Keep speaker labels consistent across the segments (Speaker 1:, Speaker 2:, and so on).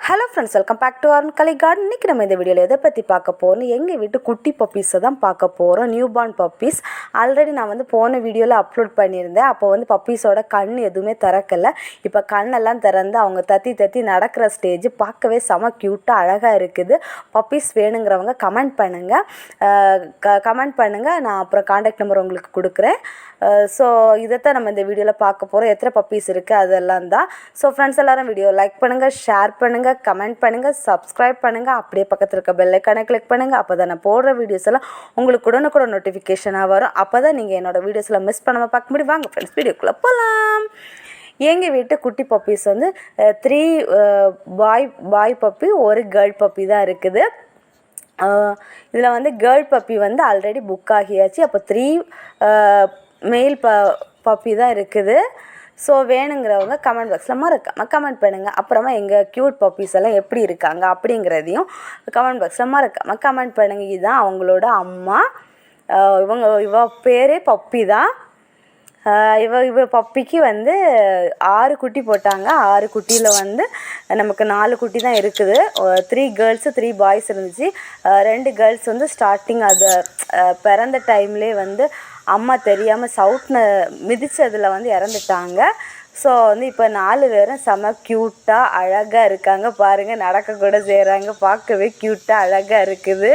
Speaker 1: Hello friends, welcome back to our Kalai garden. இன்றைக்கி நம்ம இந்த வீடியோவில் எதை பற்றி பார்க்க போகிறோம், எங்கள் வீட்டு குட்டி பப்பீஸை தான் பார்க்க போகிறோம். New born puppies. ஆல்ரெடி நான் போன வீடியோவில் அப்லோட் பண்ணியிருந்தேன். அப்போ பப்பீஸோட கண் எதுவுமே திறக்கலை. இப்போ கண்ணெல்லாம் திறந்து அவங்க தத்தி நடக்கிற ஸ்டேஜ் பார்க்கவே செம க்யூட்டாக அழகாக இருக்குது. பப்பீஸ் வேணுங்கிறவங்க கமெண்ட் பண்ணுங்கள். நான் அப்புறம் காண்டாக்ட் நம்பர் உங்களுக்கு கொடுக்குறேன். ஸோ இதைத்தான் நம்ம இந்த வீடியோவில் பார்க்க போகிறோம். எத்தனை பப்பீஸ் இருக்குது அதெல்லாம் தான். ஸோ ஃப்ரெண்ட்ஸ் எல்லோரும் வீடியோ லைக் பண்ணுங்கள், ஷேர் பண்ணுங்கள், கமெண்ட் பண்ணுங்கள், சப்ஸ்கிரைப் பண்ணுங்கள். அப்படியே பக்கத்தில் இருக்க பெல் ஐக்கானை கிளிக் பண்ணுங்கள். அப்போ தான் நான் போடுற வீடியோஸ் எல்லாம் உங்களுக்கு கூட நோட்டிஃபிகேஷனாக வரும். அப்போ தான் நீங்கள் என்னோடய வீடியோஸில் மிஸ் பண்ணாமல் பார்க்க முடியும். வாங்க ஃப்ரெண்ட்ஸ், வீடியோக்குள்ளே போகலாம். எங்கள் வீட்டு குட்டி பப்பீஸ் 3 பாய் பப்பி, ஒரு கேர்ள் பப்பி தான் இருக்குது. இதில் கேர்ள் பப்பி ஆல்ரெடி புக் ஆகியாச்சு. அப்போ 3 மெயில் பப்பி தான் இருக்குது. ஸோ வேணுங்கிறவங்க கமெண்ட் பாக்ஸில் மறக்காமல் கமெண்ட் பண்ணுங்கள். அப்புறமா எங்கள் க்யூட் பப்பீஸ் எல்லாம் எப்படி இருக்காங்க அப்படிங்கிறதையும் கமெண்ட் பாக்ஸில் மறக்காமல் கமெண்ட் பண்ணுங்கள். இதுதான் அவங்களோட அம்மா. இவ பேரே பப்பி தான். இவ பப்பிக்கு 6 குட்டி போட்டாங்க. 6 குட்டியில் நமக்கு 4 குட்டி தான் இருக்குது. 3 கேர்ள்ஸு 3 பாய்ஸ் இருந்துச்சு. 2 கேர்ள்ஸ் ஸ்டார்டிங் அது பிறந்த டைம்லேயே அம்மா தெரியாமல் சவுட்னு மிதிச்சதில் இறந்துட்டாங்க. ஸோ இப்போ 4 பேரும் செம க்யூட்டாக அழகாக இருக்காங்க. பாருங்கள், நடக்கக்கூட செய்கிறாங்க. பார்க்கவே க்யூட்டாக அழகாக இருக்குது.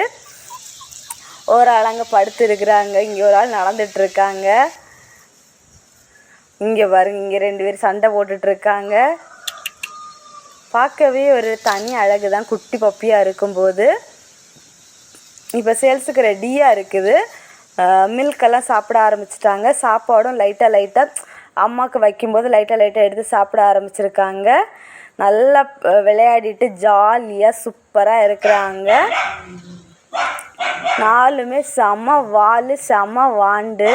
Speaker 1: ஒரு ஆள் அங்கே படுத்து இருக்கிறாங்க, இங்கே ஒரு ஆள் நடந்துகிட்ருக்காங்க. இங்கே பாருங்க, இங்கே 2 பேர் சண்டை போட்டுட்ருக்காங்க. பார்க்கவே ஒரு தனி அழகு தான் குட்டி பப்பியாக இருக்கும்போது. இப்போ சேல்ஸுக்கு ரெடியாக இருக்குது. மில்கெல்லாம் சாப்பிட ஆரம்பிச்சிட்டாங்க. சாப்பாடும் லைட்டாக அம்மாவுக்கு வைக்கும்போது லைட்டாக எடுத்து சாப்பிட ஆரம்பிச்சிருக்காங்க. நல்லா விளையாடிட்டு ஜாலியாக சூப்பராக இருக்கிறாங்க. 4மே செம வால், செம வாண்டு.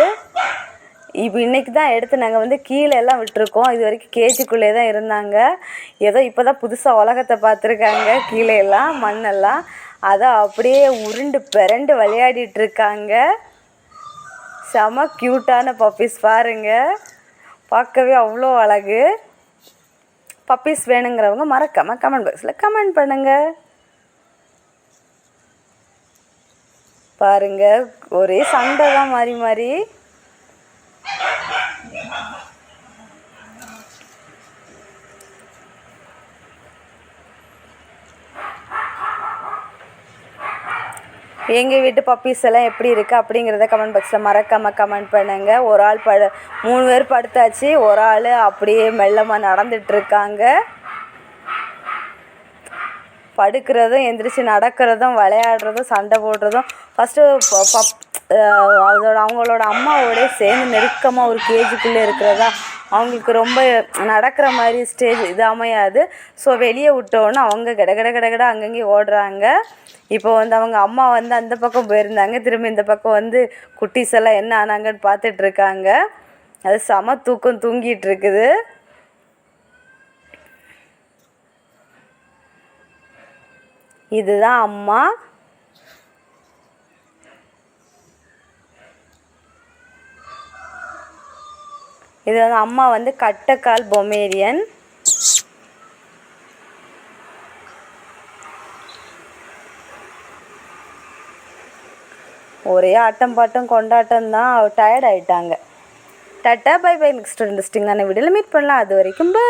Speaker 1: இப்போ இன்றைக்கி தான் எடுத்து நாங்கள் கீழே எல்லாம் விட்டுருக்கோம். இது வரைக்கும் கேஜிக்குள்ளே தான் இருந்தாங்க. ஏதோ இப்போ தான் புதுசாக உலகத்தை பார்த்துருக்காங்க. கீழே எல்லாம் மண்ணெல்லாம் அதை அப்படியே உருண்டு பிறண்டு விளையாடிட்டுருக்காங்க. செம க்யூட்டான பப்பீஸ் பாருங்கள், பார்க்கவே அவ்வளோ அழகு. பப்பீஸ் வேணுங்கிறவங்க மறக்காமல் கமெண்ட் பாக்ஸில் கமெண்ட் பண்ணுங்கள். பாருங்கள், ஒரே சண்டை தான் மாறி. எங்கள் வீட்டு பப்பீஸ் எல்லாம் எப்படி இருக்குது அப்படிங்கிறத கமெண்ட் பாக்ஸில் மறக்காமல் கமெண்ட் பண்ணுங்கள். ஒரு ஆள் 3 பேர் படுத்தாச்சு. ஒரு ஆள் அப்படியே மெல்லமாக நடந்துகிட்ருக்காங்க. படுக்கிறதும் எந்திரிச்சு நடக்கிறதும் விளையாடுறதும் சண்டை போடுறதும். ஃபஸ்ட்டு அவங்களோட அம்மாவோடய சேர்ந்து நெருக்கமாக ஒரு கேஜுக்குள்ளே இருக்கிறதா அவங்களுக்கு ரொம்ப நடக்கிற மாதிரி ஸ்டேஜ் இது அமையாது. ஸோ வெளியே விட்டோன்னே அவங்க கடகட அங்கங்கே ஓடுறாங்க. இப்போ அவங்க அம்மா அந்த பக்கம் போயிருந்தாங்க. திரும்பி இந்த பக்கம் குட்டீஸ் எல்லாம் என்ன ஆனாங்கன்னு பார்த்துட்ருக்காங்க. அது செம தூக்கம் தூங்கிட்டு இருக்குது. இதுதான் அம்மா. இது அம்மா கட்டைக்கால் பொமேரியன். ஒரே ஆட்டம் பாட்டம் கொண்டாட்டம் தான். டயர்ட் ஆகிட்டாங்க. Tata bye by. நெக்ஸ்ட் இன்ட்ரெஸ்டிங்கான வீடியோவில் மீட் பண்ணலாம். அது வரைக்கும் பை.